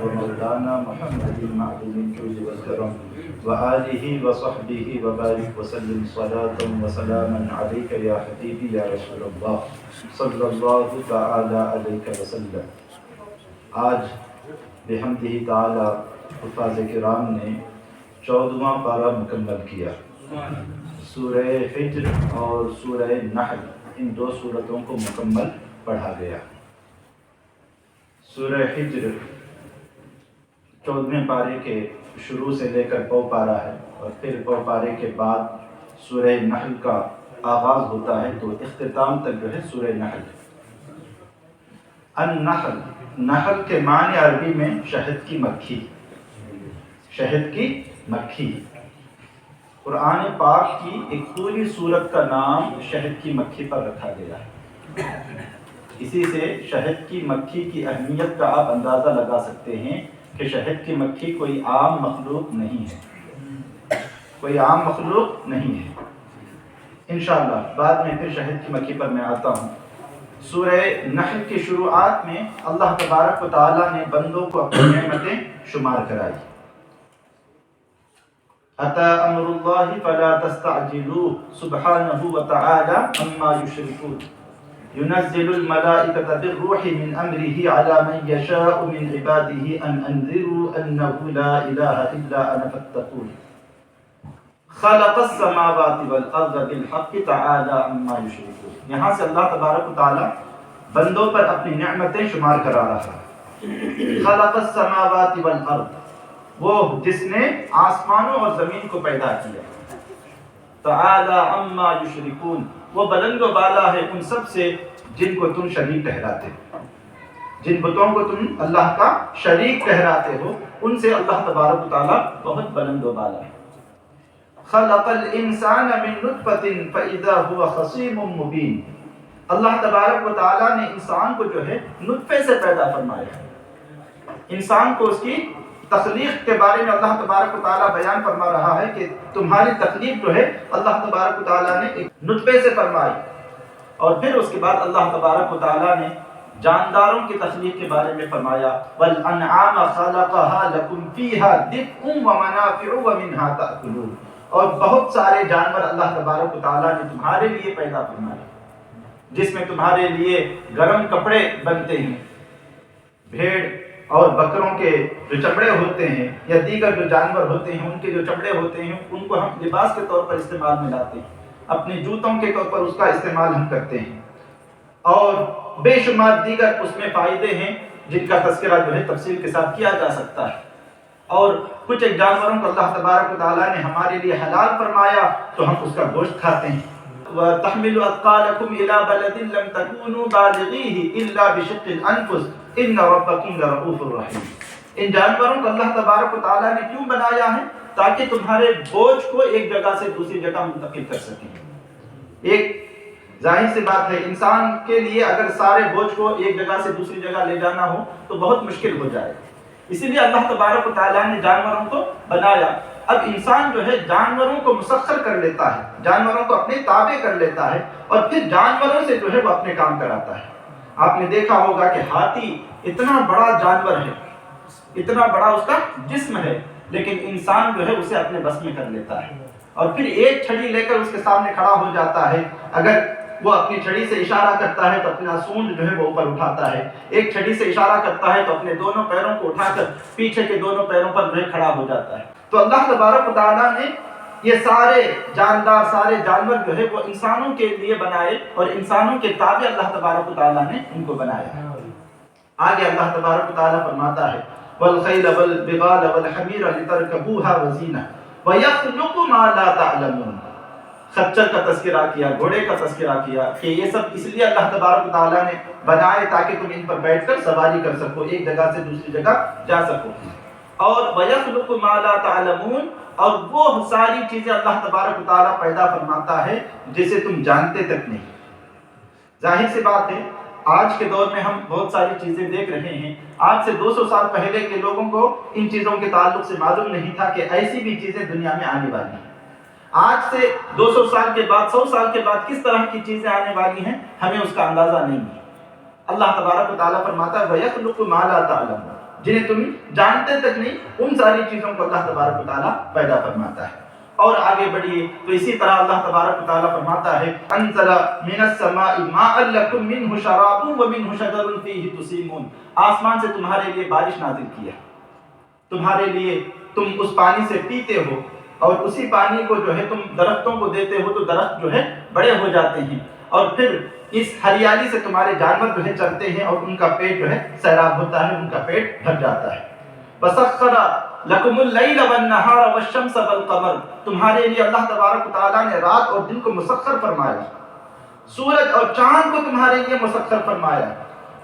ومولانا محمد معدن الجود والكرم وآله وصحبه وبارك وسلم صلاة وسلاما عليك يا حبيبي يا رسول الله صلی اللہ تعالی علیہ وسلم۔ آج بحمدہ تعالی حفاظ کرام نے 14واں پارہ مکمل کیا۔ سورہ حجر اور سورہ نحل ان دو سورتوں کو مکمل پڑھا گیا۔ سورہ حجر 14ویں پارے کے شروع سے لے کر پو پارہ ہے، اور پھر پو پارے کے بعد سورہ نحل کا آغاز ہوتا ہے، تو اختتام تک جو ہے سورہ نحل۔ النحل، نحل کے معنی عربی میں شہد کی مکھی، شہد کی مکھی۔ قرآن پاک کی ایک پوری سورت کا نام شہد کی مکھی پر رکھا گیا ہے۔ اسی سے شہد کی مکھی کی اہمیت کا آپ اندازہ لگا سکتے ہیں کہ شہد کی مکھی کوئی عام مخلوق نہیں ہے، کوئی عام مخلوق نہیں ہے۔ انشاءاللہ بعد میں پھر شہد کی مکھی پر میں آتا ہوں۔ سورہ نحل کی شروعات میں اللہ تبارک و تعالیٰ نے بندوں کو اپنی نعمتیں شمار کرائی۔ اتی امر اللہ فلا تستعجلوہ سبحانہ وتعالی عما یشرکون، ينزل الملائكة بالروح من أمره على من يشاء من عباده أن أنذروا أنه لا إله إلا أنا فاتقون خلق السماوات والأرض بالحق تعالى عما يشركون۔ یہاں سے اللہ تبارک و تعالی بندوں پر اپنی نعمتیں شمار کرا رہا ہے۔ خلق السماوات والأرض، وہ جس نے آسمانوں اور زمین کو پیدا کیا۔ تعالی عما یشرکون، وہ بلند و بالا ہے ان سب سے جن کو تم شریک ٹھہراتے ہو، جن بتوں کو تم اللہ کا شریک ٹھہراتے ہو ان سے اللہ تبارک و تعالی بہت بلند و بالا ہے۔ خلق الانسان من نطفۃ فاذا هو خصیم مبین، اللہ تبارک و تعالی نے انسان کو جو ہے نطفے سے پیدا فرمایا۔ انسان کو اس کی تخلیق کے بارے میں اللہ تبارک و تعالیٰ بیان فرما رہا ہے کہ تمہاری تخلیق جو ہے اللہ تبارک و تعالیٰ نے ایک نطفے سے فرمائی، اور پھر اس کے بعد اللہ تبارک و تعالیٰ نے جانداروں کی تخلیق کے بارے میں فرمایا وَالْأَنْعَامَ خَلَقَهَا لَكُمْ فِيهَا دِفْءٌ وَمَنَافِعُ وَمِنْهَا تَأْكُلُونَ، اور بہت سارے جانور اللہ تبارک و تعالیٰ نے تمہارے لیے پیدا فرمائے، جس میں تمہارے لیے گرم کپڑے بنتے ہیں۔ بھیڑ اور بکروں کے جو چمڑے ہوتے ہیں یا دیگر جو جانور ہوتے ہیں ان کے جو چمڑے ہوتے ہیں ان کو ہم لباس کے طور پر استعمال میں لاتے ہیں، اپنے جوتوں کے طور پر اس کا استعمال ہم کرتے ہیں، اور بے شمار دیگر اس میں فائدے ہیں جن کا تذکرہ جو ہے تفصیل کے ساتھ کیا جا سکتا ہے۔ اور کچھ ایک جانوروں کو اللہ تبارک و تعالیٰ نے ہمارے لیے حلال فرمایا تو ہم اس کا گوشت کھاتے ہیں۔ وَتَحْمِلُ أَثْقَالَكُمْ إِلَى بَلَدٍ لَمْ تَكُونُوا بَالِغِيهِ إِلَّا بِشِقِّ الْأَنفُسِ إِنَّ رَبَّكُمْ لَرَءُوفٌ رَحِيمٌ۔ ان جانوروں کو اللہ تبارک و تعالیٰ نے کیوں بنایا ہے؟ تاکہ تمہارے بوجھ کو ایک جگہ سے دوسری جگہ منتقل کر سکیں۔ ایک ظاہر سی بات ہے، انسان کے لیے اگر سارے بوجھ کو ایک جگہ سے دوسری جگہ لے جانا ہو تو بہت مشکل ہو جائے، اسی لیے اللہ تبارک و تعالیٰ نے جانوروں کو بنایا۔ اب انسان جو ہے جانوروں کو مسخر کر لیتا ہے، جانوروں کو اپنے تابع کر لیتا ہے، اور پھر جانوروں سے جو ہے وہ اپنے کام کراتا ہے۔ آپ نے دیکھا ہوگا کہ ہاتھی اتنا بڑا جانور ہے، اتنا بڑا اس کا جسم ہے، لیکن انسان جو ہے اسے اپنے بس میں کر لیتا ہے، اور پھر ایک چھڑی لے کر اس کے سامنے کھڑا ہو جاتا ہے۔ اگر وہ اپنی چھڑی سے اشارہ کرتا ہے تو اپنا سونڈ جو ہے وہ اوپر اٹھاتا ہے، ایک چھڑی سے اشارہ کرتا ہے تو اپنے دونوں پیروں کو اٹھا کر پیچھے کے دونوں پیروں پر جو ہے کھڑا ہو جاتا ہے۔ تو اللہ تبارک و تعالیٰ نے یہ سارے جاندار، سارے جانور جو ہے وہ انسانوں کے لیے بنائے، اور انسانوں کے تابع اللہ تبارک و تعالیٰ نے ان کو بنایا۔ آگے اللہ تبارک و تعالیٰ فرماتا ہے وَالْخَيْلَ وَالْبِغَالَ وَالْحَمِيرَ لِتَرْكَبُوهَا وَزِينَةً وَيَخْلُقُ مَا لَا تَعْلَمُونَ۔ خچر کا تذکرہ کیا، گھوڑے کا تذکرہ کیا کہ یہ سب اس لیے اللہ تبارک و تعالیٰ نے بنائے تاکہ تم ان پر بیٹھ کر سواری کر سکو، ایک جگہ سے دوسری جگہ جا سکو۔ اور وَيَخْلُقُ مَا لَا تَعْلَمُونَ، اور وہ ساری چیزیں اللہ تبارک و تعالیٰ پیدا فرماتا ہے جسے تم جانتے تک نہیں۔ ظاہر سی بات ہے آج کے دور میں ہم بہت ساری چیزیں دیکھ رہے ہیں، آج سے 200 سال پہلے کے لوگوں کو ان چیزوں کے تعلق سے معلوم نہیں تھا کہ ایسی بھی چیزیں دنیا میں آنے والی ہیں۔ آج سے 200 سال کے بعد، 100 سال کے بعد کس طرح کی چیزیں آنے والی ہیں ہمیں اس کا اندازہ نہیں ہے۔ اللہ تبارک و تعالیٰ فرماتا ہے وَيَخْلُقُ مَا لَا تَعْلَمُونَ، جنہیں تم جانتے تک نہیں، ان ساری چیزوں کو اللہ تبارک و تعالیٰ پیدا فرماتا ہے۔ اور آگے بڑھیے تو اسی طرح اللہ تبارک و تعالیٰ فرماتا ہے انزل من السماء ماء لکم منہ شراب ومنہ شجر فیہ تسیمون، آسمان سے تمہارے لیے بارش نازل کی ہے، تمہارے لیے تم اس پانی سے پیتے ہو، اور اسی پانی کو جو ہے تم درختوں کو دیتے ہو تو درخت جو ہے بڑے ہو جاتے ہیں، اور پھر اس ہریالی سے تمہارے جانور جو ہے چلتے ہیں اور ان کا پیٹ جو ہے سیراب ہوتا ہے، ان کا پیٹ بھر جاتا ہے۔ وَسَخَّرَ لَكُمُ اللَّيْلَ وَالنَّهَارَ وَالشَّمْسَ وَالْقَمَرَ، تمہارے لیے اللہ تبارک و تعالیٰ نے رات اور دن کو مسخر فرمایا، سورج اور چاند کو تمہارے لیے مسخر فرمایا۔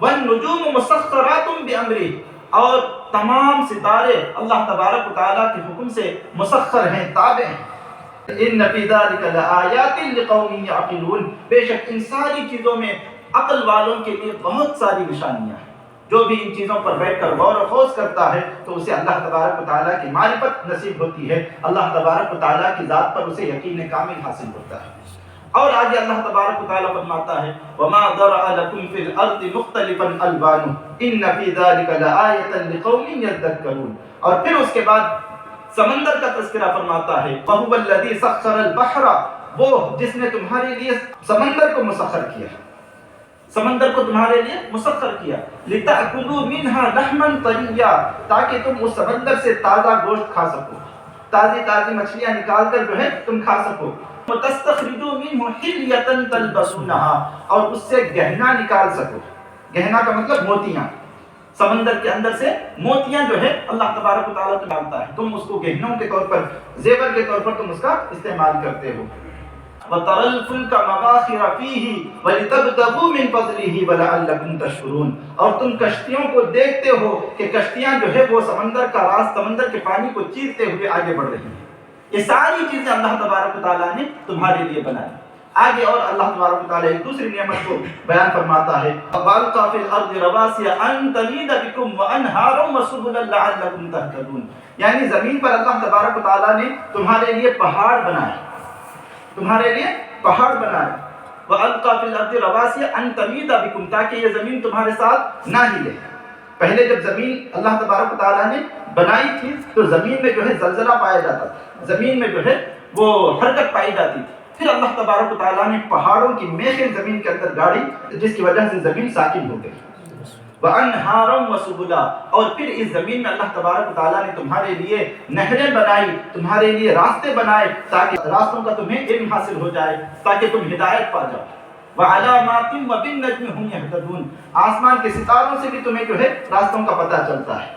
وَالنُّجُومُ مُسَخَّرَاتٌ بِأَمْرِهِ، اور تمام ستارے اللہ تبارک و تعالیٰ کے حکم سے مسخر ہیں، تابع ہیں۔ ان فی ذلک لآیات لقوم یعقلون، بے شک ان ساری چیزوں میں عقل والوں کے لیے بہت ساری نشانیاں ہیں۔ جو بھی ان چیزوں پر بیٹھ کر غور و خوض کرتا ہے تو اسے اللہ تبارک و تعالیٰ کی معرفت نصیب ہوتی ہے، اللہ تبارک و تعالیٰ کی ذات پر اسے یقین کامل حاصل ہوتا ہے۔ اور آگے اللہ تبارک و تعالیٰ فرماتا ہے وَمَا ذَرَأَ لَكُمْ فِي الْأَرْضِ مُخْتَلِفًا أَلْوَانُهُ إِنَّ فِي ذَلِكَ لَآيَةً لِقَوْمٍ يَذَّكَّرُونَ، اور پھر اس کے بعد سمندر کا تذکرہ فرماتا ہے وَهُوَ الَّذِي سَخَّرَ الْبَحْرَ، وہ جس نے تمہارے لیے سمندر کو مسخر کیا، سمندر کو تمہارے لیے مسخر کیا، لِتَأْكُلُوا مِنْهَا لَحْمًا طَرِيًّا، تاکہ تم اس سمندر سے تازہ گوشت کھا سکو، تازی مچھلیاں نکال کر جو ہے تم کھا سکو۔ وَتَسْتَخْرِجُوا مِنْهُ حِلْيَةً تَلْبَسُونَهَا، اور اس سے گہنا نکال سکو، گہنا کا مطلب موتیاں، سمندر کے اندر سے موتیاں جو ہے اللہ تبارک و تعالیٰ ڈالتا ہے، تم اس کو گہنوں کے طور پر، زیور کے طور پر تم اس کا استعمال کرتے ہو۔ وَتَرَى الْفُلْكَ مَوَاخِرَ فِيهِ وَلِتَبْتَغُوا مِنْ فَضْلِهِ وَلَعَلَّكُمْ تَشْكُرُونَ، اور تم کشتیوں کو دیکھتے ہو کہ کشتیاں جو ہے وہ سمندر کا راستہ، سمندر کے پانی کو چیرتے ہوئے آگے بڑھ رہی ہیں۔ یہ ساری چیزیں اللہ تبارک و تعالیٰ نے تمہارے لیے بنائی۔ آگے اور اللہ تبارک و تعالیٰ ایک دوسری نعمت کو بیان فرماتا ہے وَأَلْقَى فِي الْأَرْضِ رَوَاسِيَ أَن تَمِيدَ بِكُمْ وَأَنْهَارًا وَسُبُلًا لَعَلَّكُمْ تَهْتَدُونَ، یعنی زمین پر اللہ تبارک و تعالیٰ نے تمہارے لیے پہاڑ بنائے، تمہارے لیے پہاڑ بنائے۔ وَأَلْقَى فِي الْأَرْضِ رَوَاسِيَ أَن تَمِيدَ بِكُمْ، تاکہ یہ زمین تمہارے ساتھ نہ ہلے۔ پہلے جب زمین اللہ تبارک و تعالیٰ نے بنائی تھی تو زمین میں جو ہے زلزلہ پایا جاتا تھا، زمین میں جو ہے وہ حرکت پائی جاتی تھی، پھر اللہ تبارک و تعالیٰ نے پہاڑوں کی میخیں زمین کے اندر گاڑی، جس کی وجہ سے زمین ساکن ہو گئی۔ وَأَنْهَارًا وَسُبُلًا، اور پھر اس زمین میں اللہ تبارک و تعالیٰ نے تمہارے لیے نہریں بنائی، تمہارے لیے راستے بنائے، تاکہ راستوں کا تمہیں علم حاصل ہو جائے، تاکہ تم ہدایت پا جاؤ۔ وَعَلَامَاتٍ وَبِالنَّجْمِ هُمْ يَهْتَدُونَ، آسمان کے ستاروں سے بھی تمہیں جو ہے راستوں کا پتہ چلتا ہے۔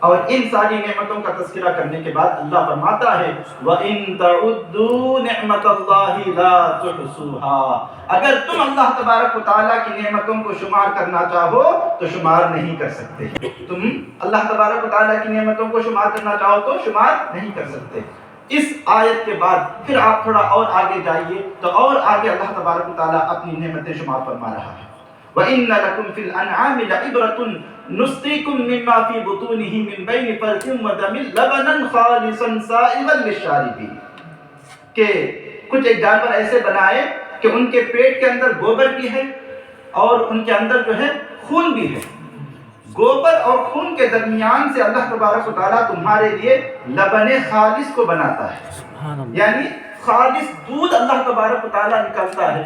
اور ان ساری نعمتوں کا تذکرہ کرنے کے بعد اللہ فرماتا ہے وَإِن تَعُدُّوا نِعْمَةَ اللَّهِ لَا تُحْصُوهَا، اگر تم اللہ تبارک و تعالیٰ کی نعمتوں کو شمار کرنا چاہو تو شمار نہیں کر سکتے، تم اللہ تبارک و تعالیٰ کی نعمتوں کو شمار کرنا چاہو تو شمار نہیں کر سکتے۔ اس آیت کے بعد پھر آپ تھوڑا اور آگے جائیے تو اور آگے اللہ تبارک و تعالیٰ اپنی نعمتیں شمار فرما رہا ہے۔ وَإِنَّ لَكُمْ فِي الْأَنْعَامِ لَعِبْرَةً نُسْقِيكُم مِّمَّا فِي بُطُونِهِ مِن بَيْنِ فَرْثٍ وَدَمٍ لَبَنًا خَالِصًا سَائِغًا لِلشَّارِبِينَ، کہ کچھ ایک جانور ایسے بنائے کہ ان کے پیٹ کے اندر گوبر بھی ہے اور ان کے اندر جو ہے خون بھی ہے، گوبر اور خون کے درمیان سے اللہ تبارک و تعالیٰ تمہارے لیے لبن خالص کو بناتا ہے، یعنی خالص دودھ اللہ تبارک و تعالیٰ نکلتا ہے،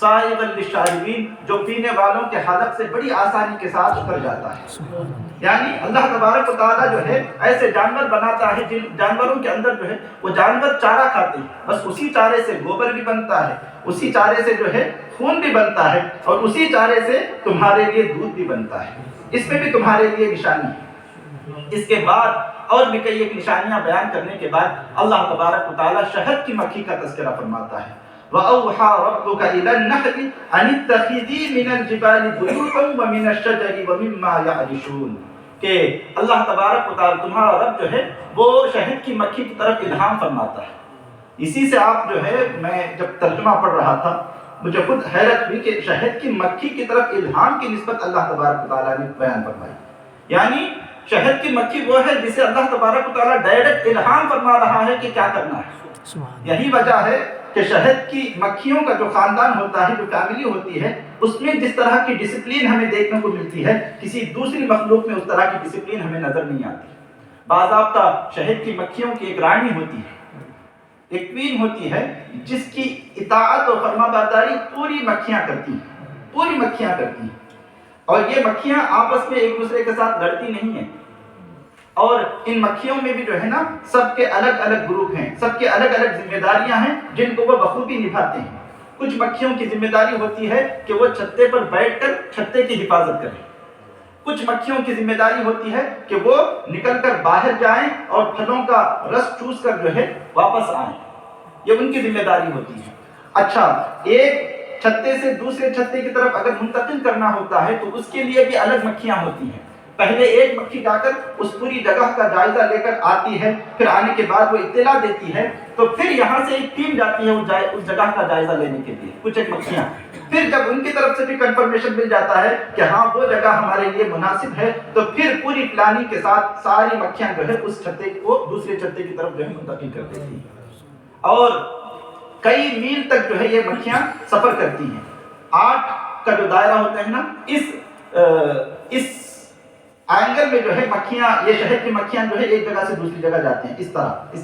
سائغا للشاربین، جو پینے والوں کے حلق سے بڑی آسانی کے ساتھ اتر جاتا ہے۔ یعنی اللہ تبارک و تعالیٰ جو ہے ایسے جانور بناتا ہے جن جانوروں کے اندر جو ہے وہ جانور چارہ کھاتے ہیں، بس اسی چارے سے گوبر بھی بنتا ہے، اسی چارے سے جو ہے خون بھی بنتا ہے، اور اسی چارے سے تمہارے لیے دودھ بھی بنتا ہے۔ اس میں بھی تمہارے لیے نشانی ہے۔ اس کے بعد اور بھی کئی ایک نشانیاں بیان کرنے کے بعد اللہ تبارک و تعالیٰ شہد کی مکھی کا تذکرہ فرماتا ہے وَأَوْحَى رَبُّكَ إِلَى النَّحْلِ أَنِ اتَّخِذِي مِنَ الْجِبَالِ بُيُوتًا وَمِنَ الشَّجَرِ وَمِمَّا يَعْرِشُونَ، کہ اللہ تبارک و تعالیٰ تمہارا رب جو ہے وہ شہد کی مکھی کی طرف الہام فرماتا ہے۔ اسی سے آپ جو ہے، میں جب ترجمہ پڑھ رہا تھا مجھے خود حیرت ہوئی کہ شہد کی مکھی کی طرف الہام کی نسبت اللہ تبارک و تعالیٰ نے بیان فرمائی، یعنی شہد کی مکھی وہ ہے جسے اللہ تبارک و تعالیٰ ڈائریکٹ الہام فرما رہا ہے کہ کیا کرنا ہے۔ یہی وجہ ہے کہ کہ شہد کی مکھیوں کا جو خاندان ہوتا ہے، جو فیملی ہوتی ہے، اس میں جس طرح کی ڈسپلین ہمیں دیکھنے کو ملتی ہے، کسی دوسری مخلوق میں اس طرح کی ڈسپلین ہمیں نظر نہیں آتی۔ باضابطہ شہد کی مکھیوں کی ایک رانی ہوتی ہے، ایک کوئین ہوتی ہے، جس کی اطاعت اور فرما برداری پوری مکھیاں کرتی ہیں، اور یہ مکھیاں آپس میں ایک دوسرے کے ساتھ لڑتی نہیں ہیں، اور ان مکھیوں میں بھی جو ہے نا سب کے الگ الگ گروپ ہیں، سب کے الگ الگ ذمہ داریاں ہیں جن کو وہ بخوبی نبھاتے ہیں۔ کچھ مکھیوں کی ذمہ داری ہوتی ہے کہ وہ چھتے پر بیٹھ کر چھتے کی حفاظت کریں، کچھ مکھیوں کی ذمہ داری ہوتی ہے کہ وہ نکل کر باہر جائیں اور پھلوں کا رس چوس کر جو ہے واپس آئیں، یہ ان کی ذمہ داری ہوتی ہے۔ اچھا، ایک چھتے سے دوسرے چھتے کی طرف اگر منتقل کرنا ہوتا ہے تو اس کے لیے بھی الگ مکھیاں ہوتی ہیں۔ پہلے ایک مکھی جا کر اس پوری جگہ کا جائزہ لے کر آتی ہے، پھر آنے کے بعد وہ اطلاع دیتی ہے، تو پھر یہاں سے ایک ٹیم جاتی ہے اس جگہ کا جائزہ لینے کے لیے، کچھ ایک مکھیاں۔ پھر جب ان کی طرف سے بھی کنفرمیشن مل جاتا ہے کہ ہاں وہ جگہ ہمارے لیے مناسب ہے، تو پھر پوری پلاننگ کے ساتھ ساری مکھیاں جو ہے اس چھتے کو دوسرے چھتے کی طرف جو ہے منتقل کر دیتی ہیں، اور کئی میل تک جو ہے یہ مکھیاں سفر کرتی ہیں۔ 8 کا جو دائرہ ہوتا ہے نا، اس اینگل میں جو ہے مکھیاں، یہ شہد کی مکھیاں جو ہے ایک جگہ سے دوسری جگہ جاتی ہیں، اس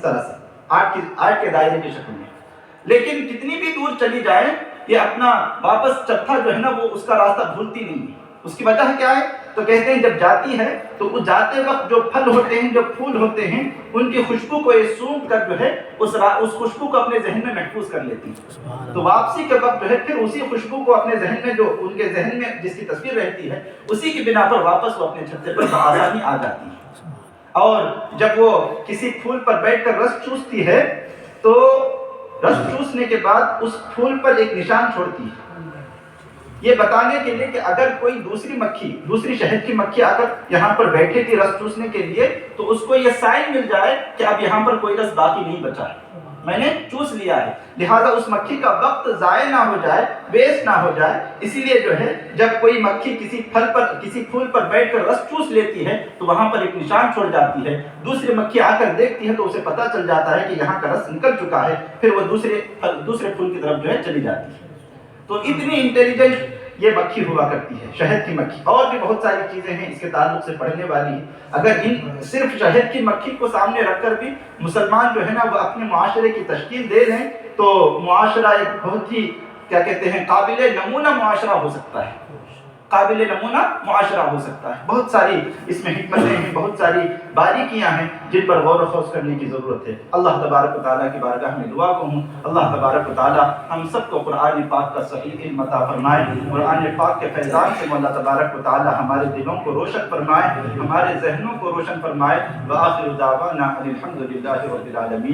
طرح سے 8 کے دائرے کی شکل میں۔ لیکن کتنی بھی دور چلی جائے، یہ اپنا واپس چتھا جو ہے نا وہ اس کا راستہ بھولتی نہیں ہے۔ اس کی وجہ کیا ہے؟ تو کہتے ہیں جب جاتی ہے تو وہ جاتے وقت جو پھل ہوتے ہیں، جو پھول ہوتے ہیں، ان کی خوشبو کو یہ سونگھ کر جو ہے اس خوشبو کو اپنے ذہن میں محفوظ کر لیتی ہے، تو واپسی کے وقت جو ہے پھر اسی خوشبو کو اپنے ذہن میں، جو ان کے ذہن میں جس کی تصویر رہتی ہے، اسی کی بنا پر واپس وہ اپنے چھتے پر بآسانی آ جاتی ہے۔ اور جب وہ کسی پھول پر بیٹھ کر رس چوستی ہے تو رس چوسنے کے بعد اس پھول پر ایک نشان چھوڑتی ہے، یہ بتانے کے لیے کہ اگر کوئی دوسری شہد کی مکھی آ کر یہاں پر بیٹھے تھی رس چوسنے کے لیے، تو اس کو یہ سائن مل جائے کہ اب یہاں پر کوئی رس باقی نہیں بچا ہے، میں نے چوس لیا ہے، لہذا اس مکھی کا وقت ضائع نہ ہو جائے، ویسٹ نہ ہو جائے، اسی لیے جو ہے جب کوئی مکھی کسی پھول پر بیٹھ کر رس چوس لیتی ہے تو وہاں پر ایک نشان چھوڑ جاتی ہے، دوسری مکھی آ کر دیکھتی ہے تو اسے پتہ چل جاتا ہے کہ یہاں کا رس نکل چکا ہے، پھر وہ دوسرے پھول کی طرف جو ہے چلی جاتی ہے۔ تو اتنی انٹیلیجنٹ یہ مکھی ہوا کرتی ہے، شہد کی مکھی۔ اور بھی بہت ساری چیزیں ہیں اس کے تعلق سے پڑھنے والی ہیں، اگر صرف شہد کی مکھی کو سامنے رکھ کر بھی مسلمان جو ہے نا وہ اپنے معاشرے کی تشکیل دے لیں تو معاشرہ ایک بہت ہی کیا کہتے ہیں قابل نمونہ معاشرہ ہو سکتا ہے، قابل نمونہ معاشرہ ہو سکتا ہے۔ بہت ساری اس میں حکمتیں ہیں، بہت ساری باریکیاں ہیں جن پر غور و خوض کرنے کی ضرورت ہے۔ اللہ تبارک و تعالیٰ کی بارگاہ میں دعا کو ہوں، اللہ تبارک و تعالیٰ ہم سب کو قرآن پاک کا صحیح علم عطا فرمائے، قرآن پاک کے فیضان سے اللہ تبارک و تعالیٰ ہمارے دلوں کو روشن فرمائے، ہمارے ذہنوں کو روشن فرمائے۔ وآخر دعوانا ان الحمد للہ رب العالمین۔